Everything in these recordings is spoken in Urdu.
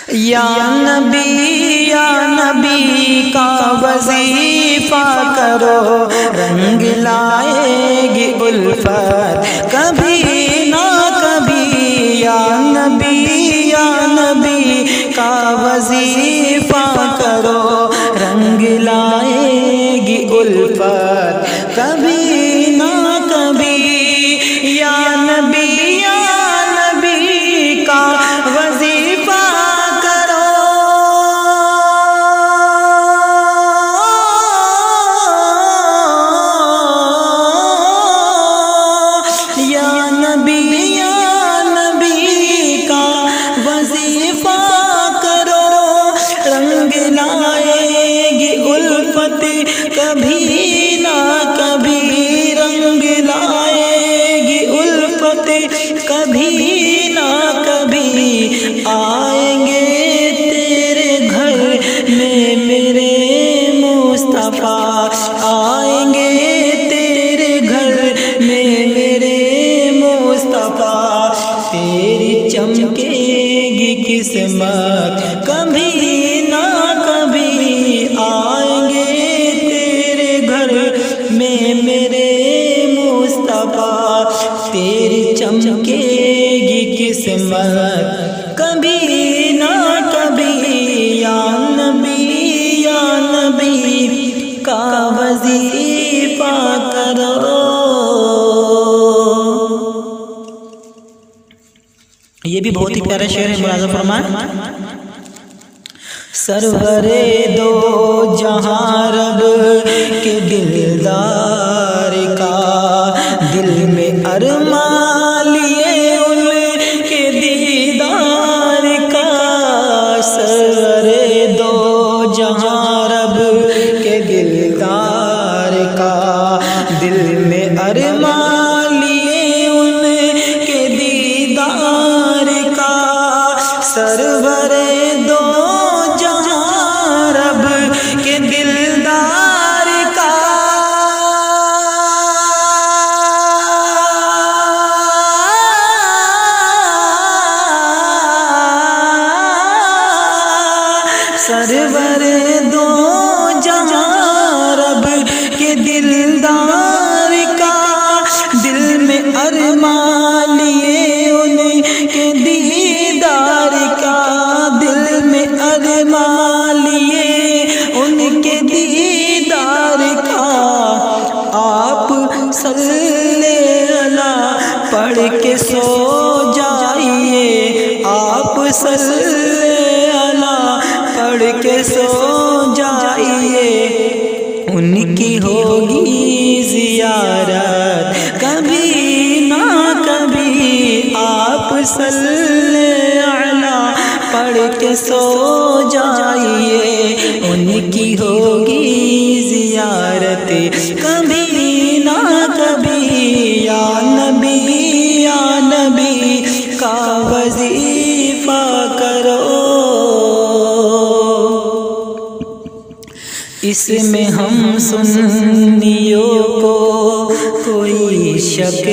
یا نبی کا وظیفہ کرو، رنگ لائے گی الفت کبھی نہ کبھی۔ یا نبی کا وظیفہ کرو، رنگ لائے گی الفت کبھی نہ کبھی۔ یا نبی کا وظیفہ کرو، یا نبی کا وظیفہ کرو، رنگ لائے گی الفت کبھی نہ کبھی، رنگ لائے گی الفت کبھی نہ کبھی۔ آئیں گے تیرے گھر میں میرے مصطفیٰ، آئیں گے تیرے گھر میں میرے مصطفیٰ، تیری چمکے گی قسمت کبھی نہ کبھی۔ آئیں گے تیرے گھر میں میرے مصطفیٰ، تیری چمکے گی قسمت کبھی نہ کبھی۔ یا نبی کا وظیفہ کرو۔ یہ بھی بہت ہی پیارا شعر ہے، ملاحظہ فرمائیں۔ سرور دو جہاں رب کے دلدار کا، دل میں ارمان لیے ان کے دیدار کا۔ سرور دو جہاں رب کے دلدار کا، دل میں ارمان لیے ان کے دیدار کا۔ سرور دو جہاں رب کے دلدار کا، سرور دو جہاں رب کے دلدار کا، دل میں ارمان لیے ان کے دیدار کا، دل میں ارمان لیے ان کے دیدار کا۔ آپ صلی اللہ پڑھ کے سو جائیے، آپ صلی اللہ پڑھ کے سو جائیے، ان کی ہوگی زیارت کبھی نہ کبھی۔ آپ صلی اللہ پڑھ کے سو جائیے، ان کی ہوگی زیارت کبھی نہ کبھی۔ یا نبی کا وظیفہ کرو، اس میں ہم سنیوں کو کوئی شک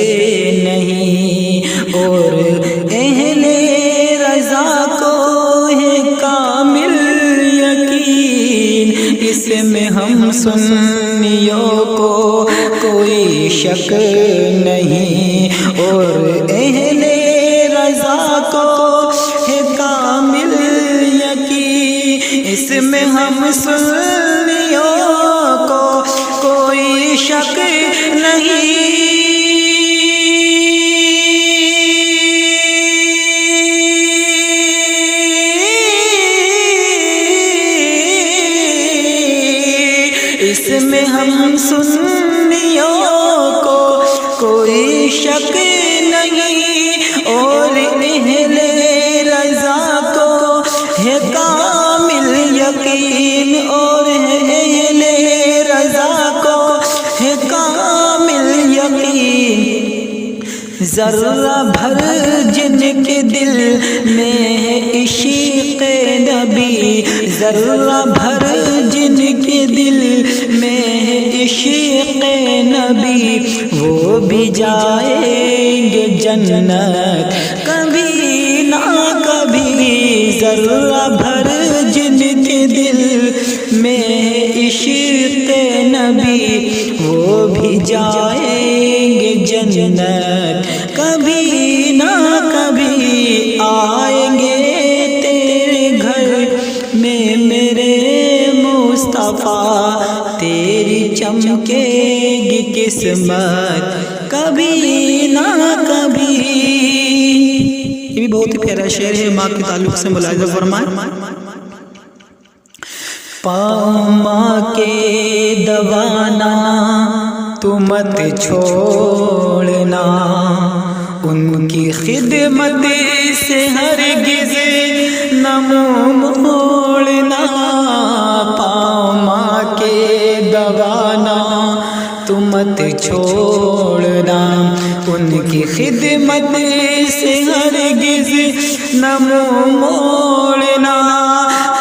نہیں، اور اہل رضا کو ہے کامل یقین۔ اس میں ہم سنیوں کو کوئی شک نہیں، اور اہل رضا کو ہے کامل یقین۔ اس میں ہم سنیوں کو کوئی شک نہیں، اس میں ہم سنیوں کو کوئی شک نہیں، اور اہل رضا کو ہے کامل یقین، اور اہل رضا کو ہے کامل یقین۔ ذرہ بھر جن کے دل میں ہے عشق نبی، ذرہ بھر جن کے دل میں ہے عشق نبی، وہ بھی جائیں گے جنت کبھی نہ کبھی۔ ذرہ بھر جن کے دل میں عشق نبی وہ بھی جائیں گے جنت کبھی نہ کبھی آئیں گے تیرے گھر میں میرے مصطفیٰ تیری چمکے گی قسمت کبھی نہ کبھی۔ یہ بھی بہت ہی پیارا شعر ہے، ماں کے تعلق سے ملاحظہ فرمائیں۔ پاؤں ماں کے دوانا تو مت چھوڑنا، ان کی خدمت سے ہرگز نہ منہ موڑنا۔ پاؤں ماں کے دوانا تو مت چھوڑنا، ان کی خدمت سے ہرگز نہ منہ موڑنا۔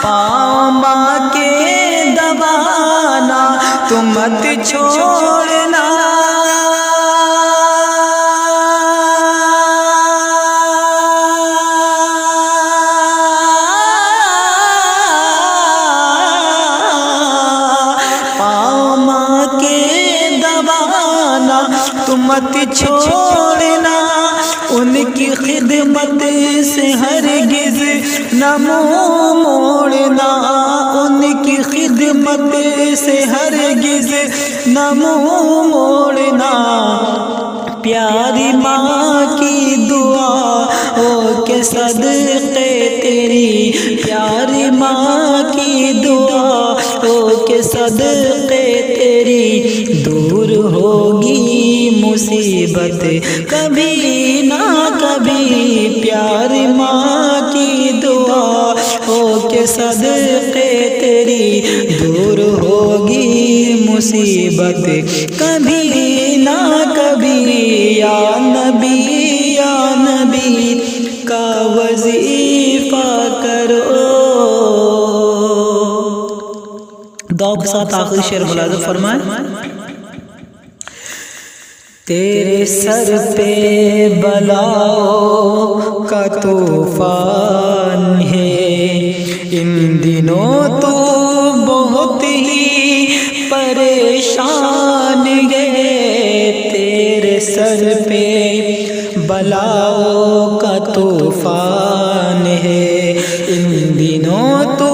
پاؤں ماں کے دبانا تو مت چھوڑنا، پاؤں ماں کے دبانا تو مت چھوڑنا، ان کی خدمت سے ہرگز نہ منہ موڑنا، ان کی خدمت سے ہرگز نہ منہ موڑنا۔ پیاری ماں کی دعا ہو کے صدقے تیری، پیاری ماں کی دعا ہو کے صدقے تیری، دور ہوگی مصیبت کبھی نہ کبھی۔ پیاری ماں کی دعا ہو کے صدقے تیری، دور ہوگی مصیبت کبھی نہ کبھی۔ یا نبی کا وظیفہ کرو۔ دعا کے ساتھ آخری شعر ملاحظہ فرمائیں۔ تیرے سر پہ بلاؤں کا طوفان ہے، ان دنوں تو بہت ہی پریشان ہے۔ تیرے سر پہ بلاؤں کا طوفان ہے، ان دنوں تو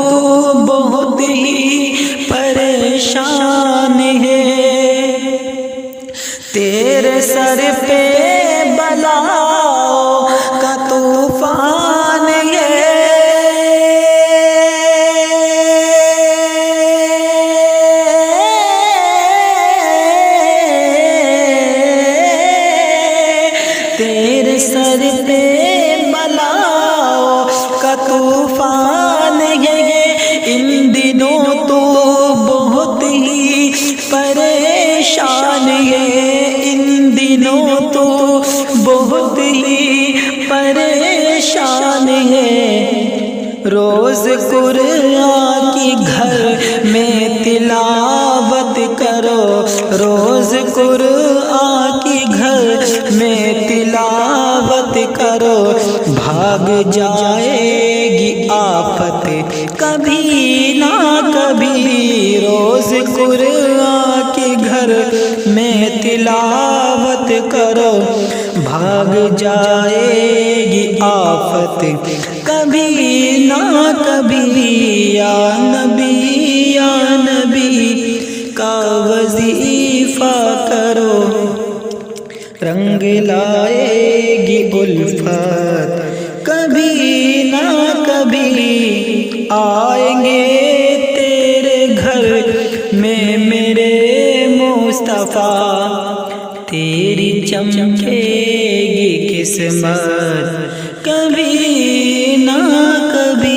بہت ہی پریشان ہے۔ تیرے سر پہ بلاؤں کا طوفان ہے، تیرے سر پہ بلاؤں کا طوفان ہے، ان دنوں تو بہت ہی پریشان ہے، ان دنوں تو بہت ہی پریشان ہے۔ روز قرآن کی گھر میں تلاوت کرو، روز قرآن کی گھر میں تلاوت کرو، بھاگ جائے گی آفت کبھی نہ کبھی۔ روز قرآن کے گھر میں تلاوت کرو، بھاگ جائے گی آفت کبھی نہ کبھی۔ یا نبی کا وظیفہ کرو، رنگ لائے گی الفت کبھی نہ کبھی، آئیں گے تیرے گھر میں میرے مصطفیٰ تیری چمکے گی قسمت کبھی نہ کبھی۔